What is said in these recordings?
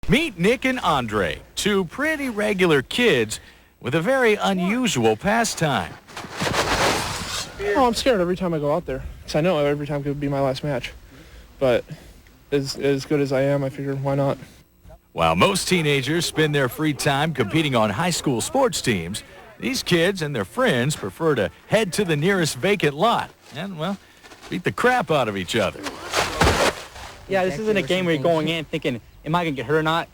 Meet Nick and Andre, two pretty regular kids with a very unusual pastime. Oh, I'm scared every time I go out there, because I know every time could be my last match. But as good as I am, I figured, why not? While most teenagers spend their free time competing on high school sports teams, these kids and their friends prefer to head to the nearest vacant lot and, well, beat the crap out of each other. Yeah, this isn't a game where you're going in thinking, am I going to get hurt or not?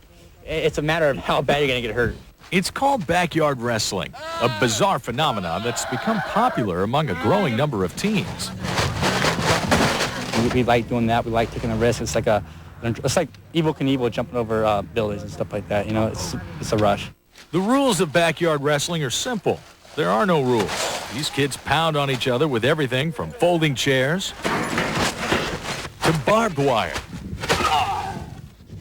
It's a matter of how bad you're going to get hurt. It's called backyard wrestling, a bizarre phenomenon that's become popular among a growing number of teens. We like doing that. We like taking a risk. It's like Evel Knievel jumping over buildings and stuff like that. You know, it's a rush. The rules of backyard wrestling are simple. There are no rules. These kids pound on each other with everything from folding chairs to barbed wire.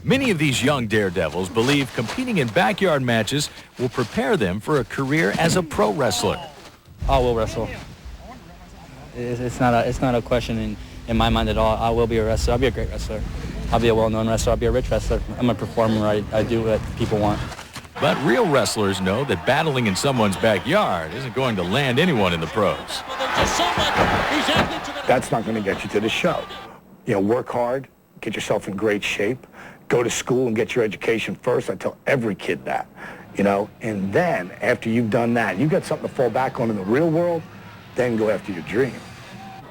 Many of these young daredevils believe competing in backyard matches will prepare them for a career as a pro wrestler. I will wrestle. It's not a question in my mind at all. I will be a wrestler. I'll be a great wrestler. I'll be a well-known wrestler. I'll be a rich wrestler. I'm a performer. I do what people want. But real wrestlers know that battling in someone's backyard isn't going to land anyone in the pros. That's not going to get you to the show. You know, work hard, get yourself in great shape, go to school and get your education first. I tell every kid that, you know, and then after you've done that, you've got something to fall back on in the real world, then go after your dream.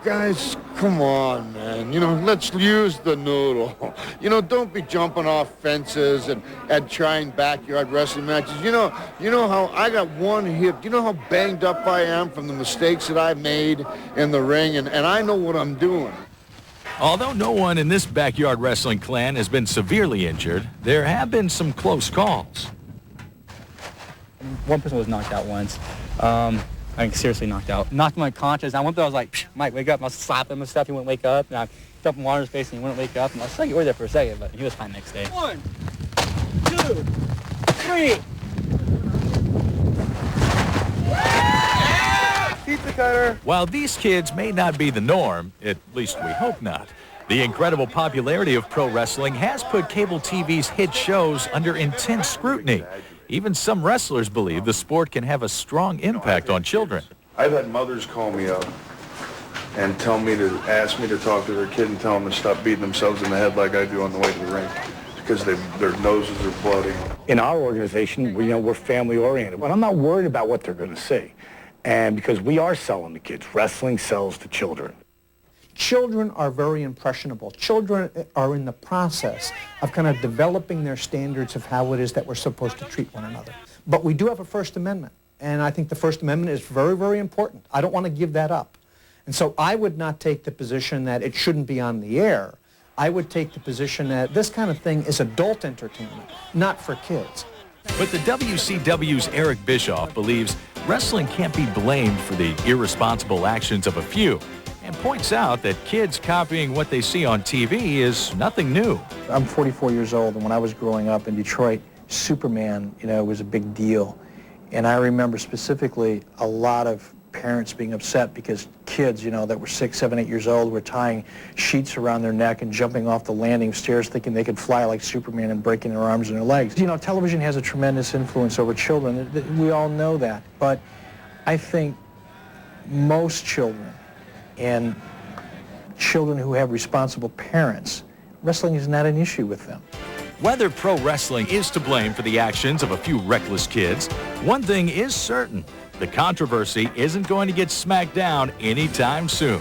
Guys, come on, man. You know, let's use the noodle. You know, don't be jumping off fences and trying backyard wrestling matches. You know how I got one hip. You know how banged up I am from the mistakes that I made in the ring, and I know what I'm doing. Although no one in this backyard wrestling clan has been severely injured, there have been some close calls. One person was knocked out once. Seriously knocked out. Knocked him unconscious. I went there, I was like, Mike, wake up. I was slapping him and stuff. He wouldn't wake up. And I jumped in water in his face and he wouldn't wake up. And I was like, you were there for a second, but he was fine next day. 1, 2, 3. Pizza cutter. While these kids may not be the norm, at least we hope not, the incredible popularity of pro wrestling has put cable TV's hit shows under intense scrutiny. Even some wrestlers believe the sport can have a strong impact on children. I've had mothers call me up and ask me to talk to their kid and tell them to stop beating themselves in the head like I do on the way to the ring because their noses are bloody. In our organization, we're family oriented, but I'm not worried about what they're going to see. And because we are selling to kids, wrestling sells to children. Children are very impressionable. Children are in the process of kind of developing their standards of how it is that we're supposed to treat one another. But we do have a First Amendment, and I think the First Amendment is very, very important. I don't want to give that up. And so I would not take the position that it shouldn't be on the air. I would take the position that this kind of thing is adult entertainment, not for kids. But the WCW's Eric Bischoff believes wrestling can't be blamed for the irresponsible actions of a few, and points out that kids copying what they see on TV is nothing new. I'm 44 years old, and when I was growing up in Detroit, Superman, was a big deal. And I remember specifically a lot of parents being upset because kids, that were 6, 7, 8 years old were tying sheets around their neck and jumping off the landing stairs thinking they could fly like Superman and breaking their arms and their legs. Television has a tremendous influence over children. We all know that. But I think most children and children who have responsible parents, wrestling is not an issue with them. Whether pro wrestling is to blame for the actions of a few reckless kids, one thing is certain. The controversy isn't going to get smacked down anytime soon.